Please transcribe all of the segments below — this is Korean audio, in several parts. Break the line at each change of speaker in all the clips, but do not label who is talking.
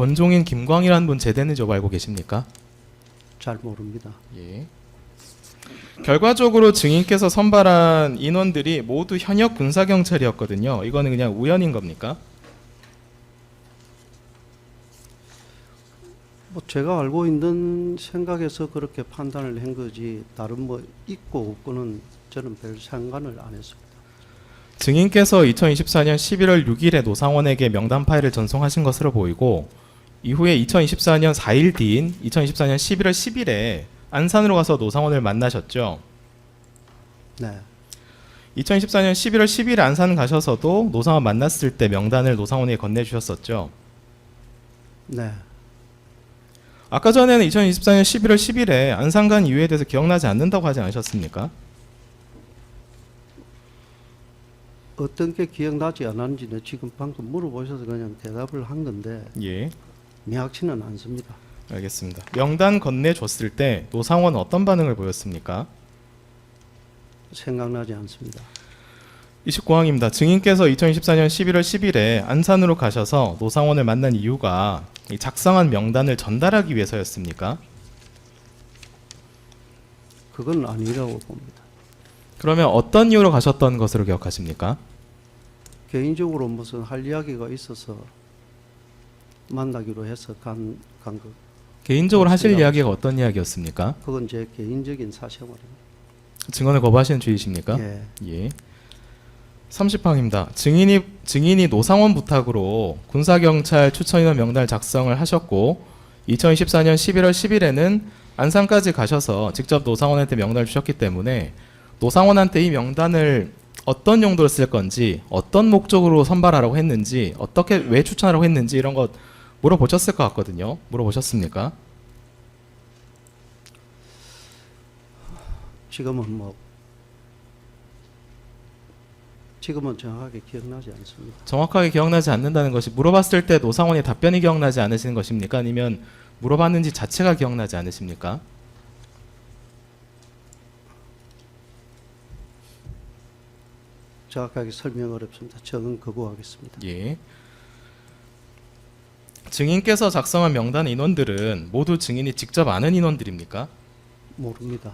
권종인, 김광이라는 분 제대는지 알고 계십니까?
잘 모릅니다.
예. 결과적으로 증인께서 선발한 인원들이 모두 현역 군사경찰이었거든요. 이거는 그냥 우연인 겁니까?
뭐 제가 알고 있는 생각에서 그렇게 판단을 한 거지 다른 뭐 있고 없고는 저는 별 상관을 안 했습니다.
증인께서 2024년 11월 6일에 노상원에게 명단 파일을 전송하신 것으로 보이고 이후에 2024년 4일 뒤인 2024년 11월 10일에 안산으로 가서 노상원을 만나셨죠.
네,
2014년 11월 10일에 안산 가셔서도 노상원 만났을 때 명단을 노상원에게 건네주셨었죠.
네.
아까 전에는 2024년 11월 10일에 안산 간 이유에 대해서 기억나지 않는다고 하지 않으셨습니까?
어떤 게 기억나지 않았는지는 지금 방금 물어보셔서 그냥 대답을 한 건데
예,
명확치는 않습니다.
알겠습니다. 명단 건네줬을 때 노상원은 어떤 반응을 보였습니까?
생각나지 않습니다.
29항입니다. 증인께서 2014년 11월 10일에 안산으로 가셔서 노상원을 만난 이유가 이 작성한 명단을 전달하기 위해서였습니까?
그건 아니라고 봅니다.
그러면 어떤 이유로 가셨던 것으로 기억하십니까?
개인적으로 무슨 할 이야기가 있어서 만나기로 해서 간 거.
개인적으로 하실
그렇습니다.
이야기가 어떤 이야기였습니까?
그건 제 개인적인 사생활입니다.
증언을 거부하시는 주의십니까?
예.
예. 30항입니다. 증인이 노상원 부탁으로 군사경찰 추천인원 명단을 작성을 하셨고 2014년 11월 10일에는 안산까지 가셔서 직접 노상원한테 명단을 주셨기 때문에 노상원한테 이 명단을 어떤 용도로 쓸 건지 어떤 목적으로 선발하라고 했는지 어떻게 왜 추천하라고 했는지 이런 것 물어보셨을 것 같거든요. 물어보셨습니까?
지금은 정확하게 기억나지 않습니다.
정확하게 기억나지 않는다는 것이 물어봤을 때 노상원의 답변이 기억나지 않으시는 것입니까? 아니면 물어봤는지 자체가 기억나지 않으십니까?
정확하게 설명 어렵습니다. 저는 거부하겠습니다.
예. 증인께서 작성한 명단 인원들은 모두 증인이 직접 아는 인원들입니까?
모릅니다.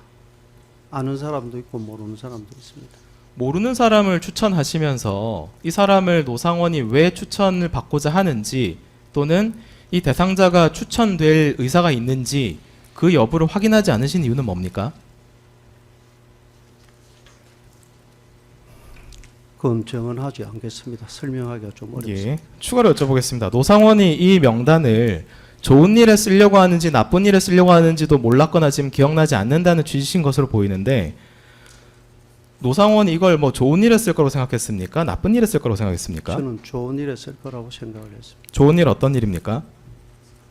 아는 사람도 있고 모르는 사람도 있습니다.
모르는 사람을 추천하시면서 이 사람을 노상원이 왜 추천을 받고자 하는지 또는 이 대상자가 추천될 의사가 있는지 그 여부를 확인하지 않으신 이유는 뭡니까?
그건 정언하지 않겠습니다. 설명하기가 좀 어렵습니다.
예. 추가로 여쭤보겠습니다. 노상원이 이 명단을 좋은 일에 쓰려고 하는지 나쁜 일에 쓰려고 하는지도 몰랐거나 지금 기억나지 않는다는 취지신 것으로 보이는데 노상원이 이걸 뭐 좋은 일에 쓸 거라고 생각했습니까? 나쁜 일에 쓸 거라고 생각했습니까?
저는 좋은 일에 쓸 거라고 생각을 했습니다.
좋은 일 어떤 일입니까?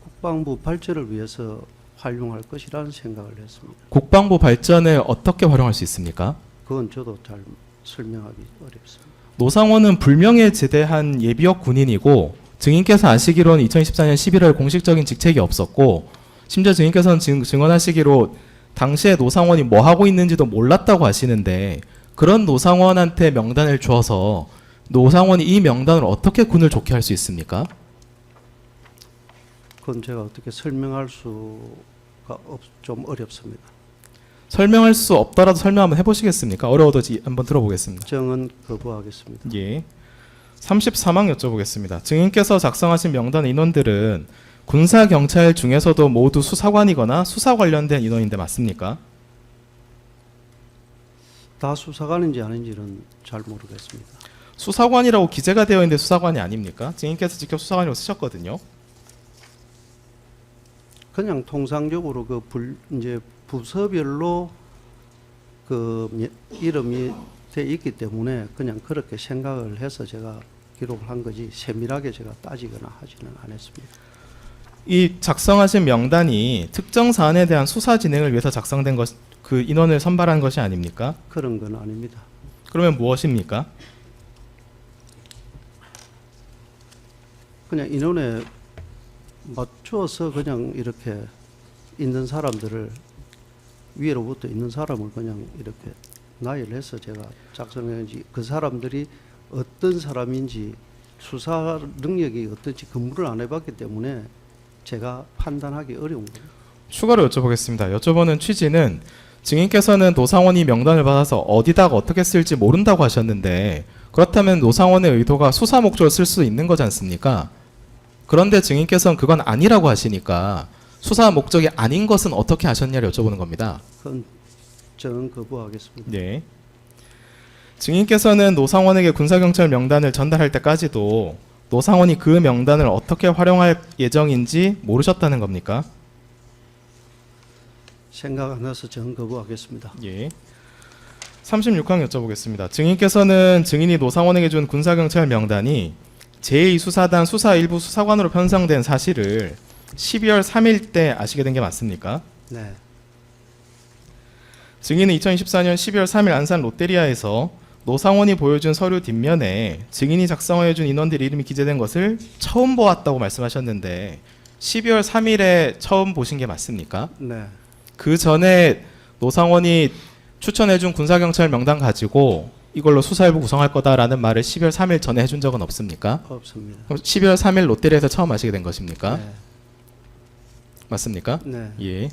국방부 발전을 위해서 활용할 것이라는 생각을 했습니다.
국방부 발전을 어떻게 활용할 수 있습니까?
그건 저도 잘 설명하기 어렵습니다.
노상원은 불명예 제대한 예비역 군인이고 증인께서 아시기로는 2014년 11월 공식적인 직책이 없었고 심지어 증인께서는 증언하시기로 당시에 노상원이 뭐 하고 있는지도 몰랐다고 하시는데 그런 노상원한테 명단을 주어서 노상원이 이 명단을 어떻게 군을 좋게 할 수 있습니까?
그건 제가 어떻게 설명할 수가 좀 어렵습니다.
설명할 수 없더라도 설명 한번 해보시겠습니까? 어려워도 한번 들어보겠습니다.
정은 거부하겠습니다.
예. 33항 여쭤보겠습니다. 증인께서 작성하신 명단 인원들은 군사 경찰 중에서도 모두 수사관이거나 수사 관련된 인원인데 맞습니까?
다 수사관인지 아닌지는 잘 모르겠습니다.
수사관이라고 기재가 되어 있는데 수사관이 아닙니까? 증인께서 직접 수사관이라고 쓰셨거든요.
그냥 통상적으로 이제 부서별로 이름이 돼 있기 때문에 그냥 그렇게 생각을 해서 제가 기록을 한 거지 세밀하게 제가 따지거나 하지는 않았습니다.
이 작성하신 명단이 특정 사안에 대한 수사 진행을 위해서 작성된 것, 그 인원을 선발한 것이 아닙니까?
그런 건 아닙니다.
그러면 무엇입니까?
그냥 인원에 맞추어서 그냥 이렇게 있는 사람들을 위로부터 있는 사람을 그냥 이렇게 나열해서 제가 작성했는지 그 사람들이 어떤 사람인지 수사 능력이 어떤지 근무를 안 해봤기 때문에 제가 판단하기 어려운 거예요.
추가로 여쭤보겠습니다. 여쭤보는 취지는 증인께서는 노상원이 명단을 받아서 어디다가 어떻게 쓸지 모른다고 하셨는데 그렇다면 노상원의 의도가 수사 목적으로 쓸 수 있는 거지 않습니까? 그런데 증인께서는 그건 아니라고 하시니까 수사 목적이 아닌 것은 어떻게 하셨냐를 여쭤보는 겁니다.
그건 저는 거부하겠습니다.
네. 증인께서는 노상원에게 군사경찰 명단을 전달할 때까지도 노상원이 그 명단을 어떻게 활용할 예정인지 모르셨다는 겁니까?
생각 안 나서 저는 거부하겠습니다.
예. 36항 여쭤보겠습니다. 증인께서는 증인이 노상원에게 준 군사경찰 명단이 제2수사단 수사 일부 수사관으로 편성된 사실을 12월 3일 때 아시게 된 게 맞습니까?
네.
증인은 2014년 12월 3일 안산 롯데리아에서 노상원이 보여준 서류 뒷면에 증인이 작성하여준 인원들 이름이 기재된 것을 처음 보았다고 말씀하셨는데 12월 3일에 처음 보신 게 맞습니까?
네.
그 전에 노상원이 추천해준 군사경찰 명단 가지고 이걸로 수사일부 구성할 거다라는 말을 12월 3일 전에 해준 적은 없습니까?
없습니다.
그럼 12월 3일 롯데리아에서 처음 아시게 된 것입니까?
네.
맞습니까?
네.
예.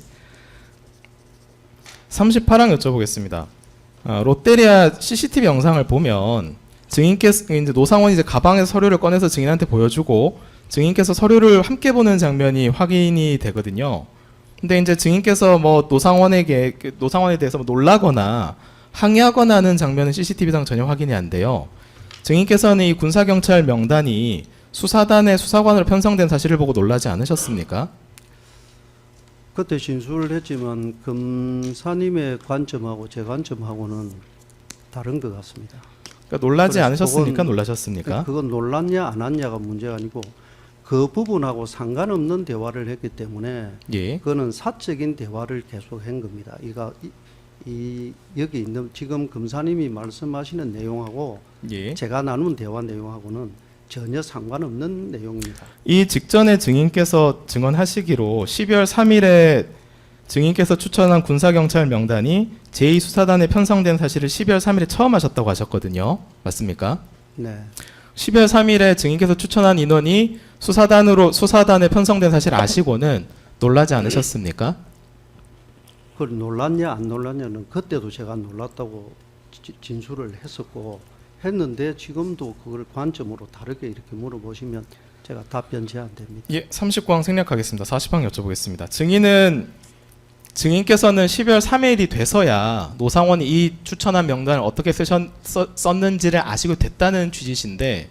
38항 여쭤보겠습니다. 롯데리아 CCTV 영상을 보면 증인께서 이제 노상원이 이제 가방에서 서류를 꺼내서 증인한테 보여주고 증인께서 서류를 함께 보는 장면이 확인이 되거든요. 근데 이제 증인께서 뭐 노상원에 대해서 뭐 놀라거나 항의하거나 하는 장면은 CCTV상 전혀 확인이 안 돼요. 증인께서는 이 군사경찰 명단이 수사단의 수사관으로 편성된 사실을 보고 놀라지 않으셨습니까?
그때 진술을 했지만 검사님의 관점하고 제 관점하고는 다른 것 같습니다.
그러니까 놀라지
그래서
않으셨습니까?
그건-
놀라셨습니까?
그건 놀랐냐 안 왔냐가 문제가 아니고 그 부분하고 상관없는 대화를 했기 때문에
예.
그거는 사적인 대화를 계속한 겁니다. 여기 있는 지금 검사님이 말씀하시는 내용하고
예.
제가 나눈 대화 내용하고는 전혀 상관없는 내용입니다.
이 직전에 증인께서 증언하시기로 12월 3일에 증인께서 추천한 군사경찰 명단이 제2수사단에 편성된 사실을 12월 3일에 처음 하셨다고 하셨거든요. 맞습니까?
네.
12월 3일에 증인께서 추천한 인원이 수사단에 편성된 사실 아시고는 놀라지 않으셨습니까?
그걸 놀랐냐 안 놀랐냐는 그때도 제가 놀랐다고 진술을 했는데 지금도 그걸 관점으로 다르게 이렇게 물어보시면 제가 답변 제한됩니다.
예, 39항 생략하겠습니다. 40항 여쭤보겠습니다. 증인께서는 12월 3일이 돼서야 노상원이 이 추천한 명단을 어떻게 썼는지를 아시고 됐다는 취지신데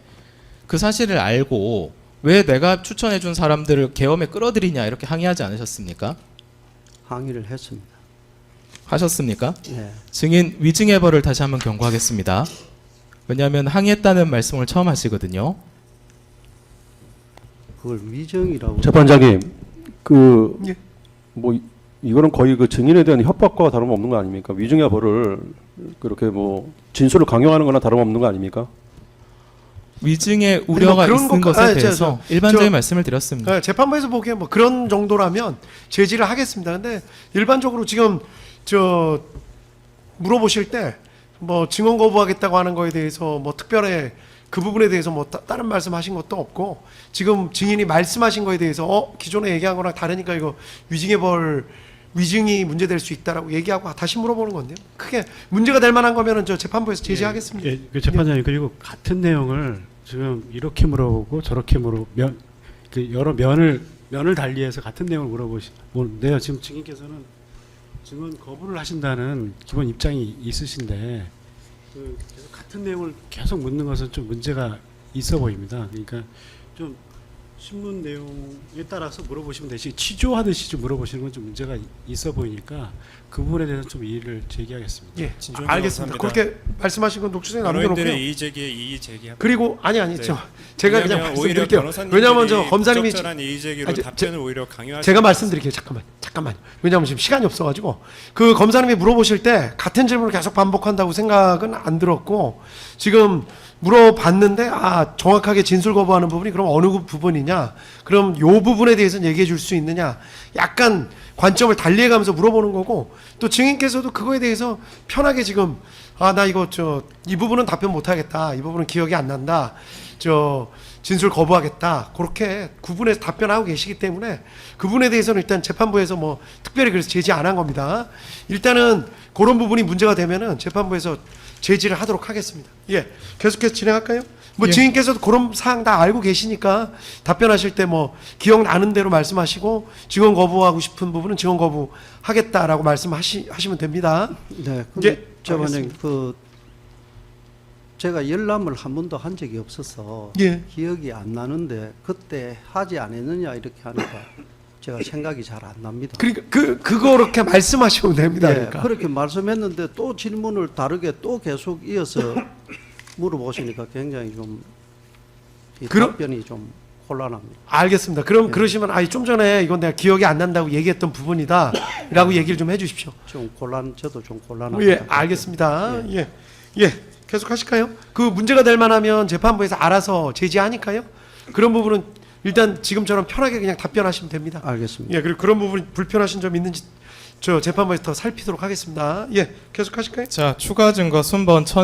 그 사실을 알고 왜 내가 추천해준 사람들을 계엄에 끌어들이냐 이렇게 항의하지 않으셨습니까?
항의를 했습니다.
하셨습니까?
네.
증인 위증해버를 다시 한번 경고하겠습니다. 왜냐하면 항의했다는 말씀을 처음 하시거든요.
그걸 위정이라고
재판장님,
예.
뭐 이거는 거의 그 증인에 대한 협박과 다름없는 거 아닙니까? 위증의 벌을 그렇게 뭐 진술을 강요하는 거나 다름없는 거 아닙니까?
위증의 우려가
그런
있는
것-
것에
아니,
대해서 일반적인 말씀을 드렸습니다.
네, 재판부에서 보기에 뭐 그런 정도라면 제지를 하겠습니다. 근데 일반적으로 지금 저 물어보실 때 뭐 증언 거부하겠다고 하는 거에 대해서 뭐 특별히 그 부분에 대해서 뭐 다른 말씀하신 것도 없고 지금 증인이 말씀하신 거에 대해서 기존에 얘기한 거랑 다르니까 이거 위증이 문제될 수 있다라고 얘기하고 다시 물어보는 건데요. 크게 문제가 될 만한 거면은 저 재판부에서 제지하겠습니다.
예, 그 재판장님 그리고 같은 내용을 지금 이렇게 물어보고 저렇게 여러 면을 달리해서 같은 내용을 물어보시는데요. 지금 증인께서는 증언 거부를 하신다는 기본 입장이 있으신데 계속 같은 내용을 계속 묻는 것은 좀 문제가 있어 보입니다. 그러니까 좀 신문 내용에 따라서 물어보시면 되시 취조하듯이 좀 물어보시는 건 좀 문제가 있어 보이니까 그 부분에 대해서 좀 이의를 제기하겠습니다.
예,
진중히
알겠습니다.
감사합니다.
그렇게 말씀하신 건 녹취록에 남겨놓고요.
변호인들의 이의 제기에 이의 제기합니다.
그리고 아니
네.
제가 그냥
왜냐하면 오히려
말씀드릴게요.
변호사님들이
왜냐하면 저 검사님이
부적절한 이의 제기로
아니,
답변을 오히려 강요하시.
제가 말씀드릴게요. 잠깐만. 왜냐하면 지금 시간이 없어가지고 그 검사님이 물어보실 때 같은 질문을 계속 반복한다고 생각은 안 들었고 지금 물어봤는데 정확하게 진술 거부하는 부분이 그럼 어느 부분이냐? 그럼 요 부분에 대해서는 얘기해 줄 수 있느냐? 약간 관점을 달리해가면서 물어보는 거고 또 증인께서도 그거에 대해서 편하게 지금 나 이거 이 부분은 답변 못 하겠다. 이 부분은 기억이 안 난다. 진술 거부하겠다. 그렇게 구분해서 답변하고 계시기 때문에 그분에 대해서는 일단 재판부에서 뭐 특별히 그래서 제지 안 한 겁니다. 일단은 그런 부분이 문제가 되면은 재판부에서 제지를 하도록 하겠습니다. 예, 계속해서 진행할까요? 뭐
예.
증인께서도 그런 사항 다 알고 계시니까 답변하실 때 뭐 기억나는 대로 말씀하시고 증언 거부하고 싶은 부분은 증언 거부하겠다라고 말씀하시면 됩니다.
네, 근데
예,
재판장님 제가 열람을 한 번도 한 적이 없어서
예.
기억이 안 나는데 그때 하지 않았느냐 이렇게 하니까 제가 생각이 잘 안 납니다.
그러니까 그렇게 말씀하시면 됩니다.
예,
그러니까.
그렇게 말씀했는데 또 질문을 다르게 또 계속 이어서 물어보시니까 굉장히 좀 이
그럼-
답변이 좀 곤란합니다.
알겠습니다. 그럼
예.
그러시면 좀 전에 이건 내가 기억이 안 난다고 얘기했던 부분이다라고 얘기를 좀 해주십시오.
저도 좀 곤란합니다.
예, 알겠습니다. 예, 예, 계속 하실까요? 그 문제가 될 만하면 재판부에서 알아서 제지하니까요. 그런 부분은 일단 지금처럼 편하게 그냥 답변하시면 됩니다.
알겠습니다.
예, 그리고 그런 부분이 불편하신 점 있는지 저 재판부에서 더 살피도록 하겠습니다. 예, 계속 하실까요?
자, 추가 증거 순번 1000